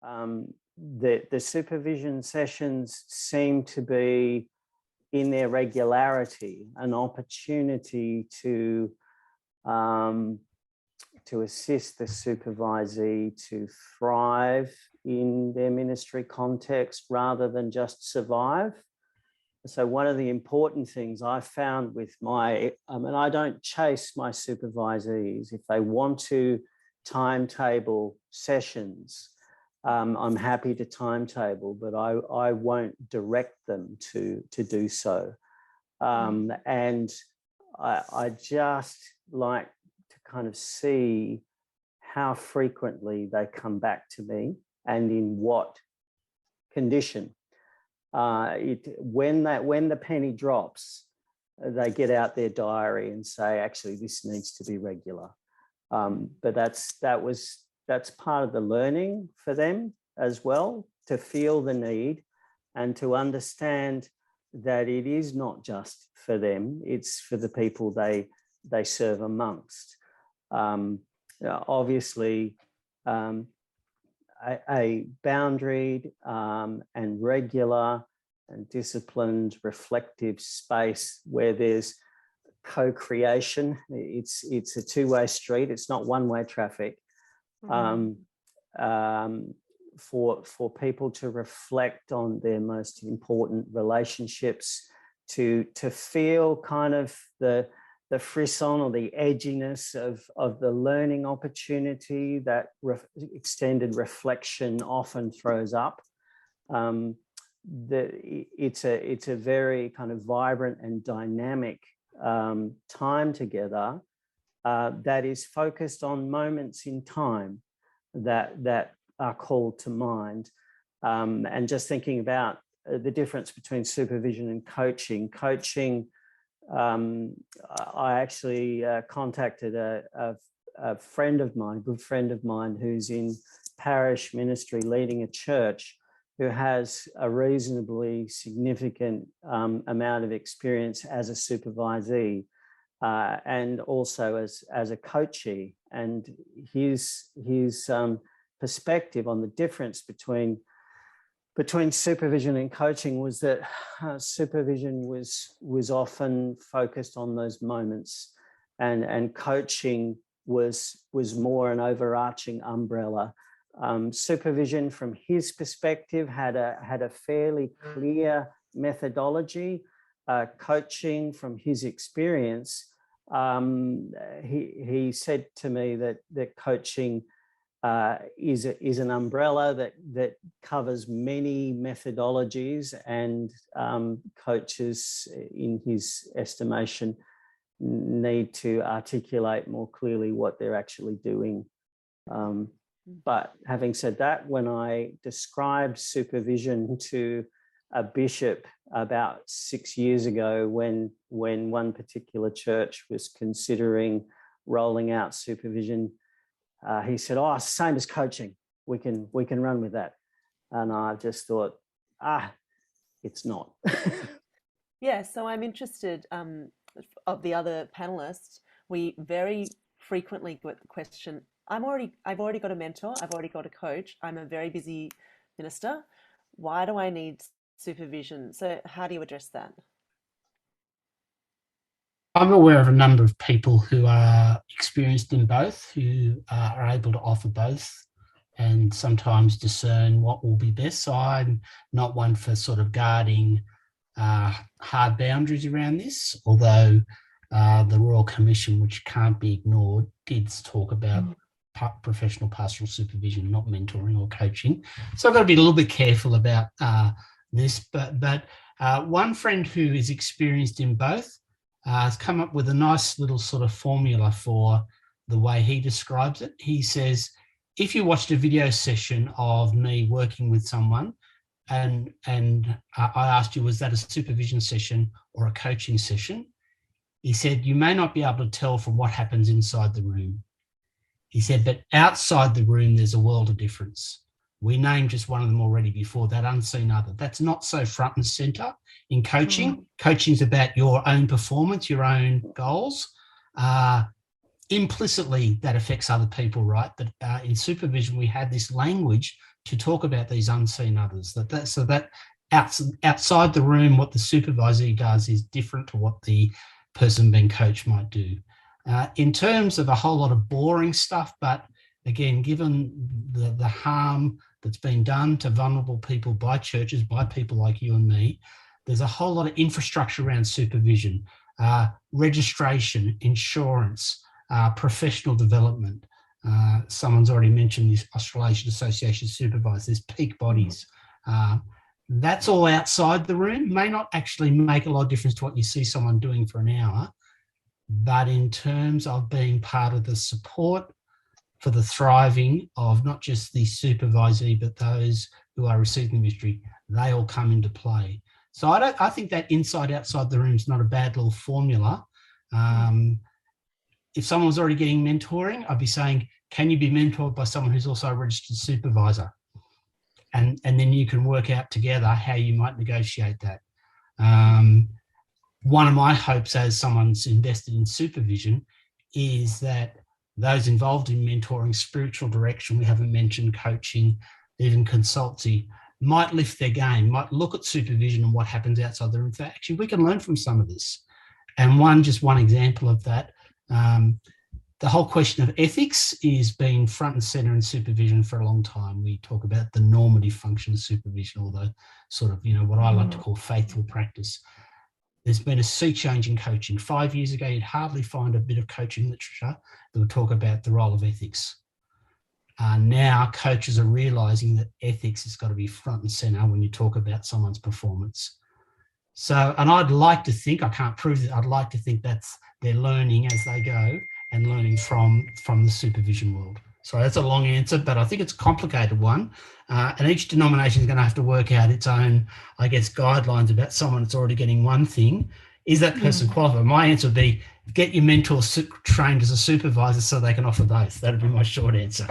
the supervision sessions seem to be, in their regularity, an opportunity to assist the supervisee to thrive in their ministry context rather than just survive. So one of the important things I found with and I don't chase my supervisees. If they want to timetable sessions, I'm happy to timetable, but I won't direct them to do so. And I just like to kind of see how frequently they come back to me and in what condition. When the penny drops, they get out their diary and say, actually, this needs to be regular. But that's part of the learning for them as well, to feel the need and to understand that it is not just for them, it's for the people they serve amongst. Obviously, a boundaried and regular and disciplined reflective space where there's co-creation. It's a two-way street. It's not one-way traffic. For people to reflect on their most important relationships, to feel kind of the frisson or the edginess of the learning opportunity that extended reflection often throws up. It's a very kind of vibrant and dynamic time together that is focused on moments in time that are called to mind. And just thinking about the difference between supervision and coaching. I actually contacted a friend of mine, good friend of mine, who's in parish ministry leading a church, who has a reasonably significant amount of experience as a supervisee and also as a coachee. And his perspective on the difference between supervision and coaching was that supervision was often focused on those moments, and coaching was more an overarching umbrella. Supervision, from his perspective, had a fairly clear methodology. Coaching, from his experience, he said to me that coaching is an umbrella that covers many methodologies, and coaches, in his estimation, need to articulate more clearly what they're actually doing. But having said that, when I described supervision to a bishop about 6 years ago, when one particular church was considering rolling out supervision, he said, "Oh, same as coaching. We can run with that." And I just thought, it's not. Yeah, so I'm interested, of the other panelists, we very frequently get the question, I've already got a mentor, I've already got a coach, I'm a very busy minister. Why do I need supervision? So how do you address that? I'm aware of a number of people who are experienced in both, who are able to offer both and sometimes discern what will be best. So I'm not one for sort of guarding hard boundaries around this, although the Royal Commission, which can't be ignored, did talk about professional pastoral supervision, not mentoring or coaching. So I've got to be a little bit careful about this. But one friend who is experienced in both has come up with a nice little sort of formula for the way he describes it. He says, if you watched a video session of me working with someone and I asked you, was that a supervision session or a coaching session? He said, you may not be able to tell from what happens inside the room. He said, but outside the room, there's a world of difference. We named just one of them already before, that unseen other. That's not so front and centre in coaching. Coaching's about your own performance, your own goals. Implicitly, that affects other people, right? But in supervision, we have this language to talk about these unseen others. So that outside the room, what the supervisor does is different to what the person being coached might do. In terms of a whole lot of boring stuff, but again, given the harm that's been done to vulnerable people by churches, by people like you and me, there's a whole lot of infrastructure around supervision, registration, insurance, professional development. Someone's already mentioned the Australasian Association of Supervisors, there's peak bodies. That's all outside the room, may not actually make a lot of difference to what you see someone doing for an hour, but in terms of being part of the support for the thriving of not just the supervisee, but those who are receiving the ministry, they all come into play. So I think that inside, outside the room is not a bad little formula. If someone was already getting mentoring, I'd be saying, can you be mentored by someone who's also a registered supervisor? And then you can work out together how you might negotiate that. One of my hopes as someone's invested in supervision is that those involved in mentoring, spiritual direction, we haven't mentioned coaching, even consultancy, might lift their game, might look at supervision and what happens outside the room. Actually, we can learn from some of this. And just one example of that, the whole question of ethics is being front and center in supervision for a long time. We talk about the normative function of supervision, or the sort of, what I like to call faithful practice. There's been a sea change in coaching. 5 years ago, you'd hardly find a bit of coaching literature that would talk about the role of ethics. Now coaches are realizing that ethics has got to be front and center when you talk about someone's performance. So, and I'd like to think, I can't prove it, I'd like to think that's they're learning as they go and learning from the supervision world. So that's a long answer, but I think it's a complicated one. And each denomination is going to have to work out its own, I guess, guidelines about someone that's already getting one thing. Is that person qualified? My answer would be, get your mentor trained as a supervisor so they can offer both. That would be my short answer.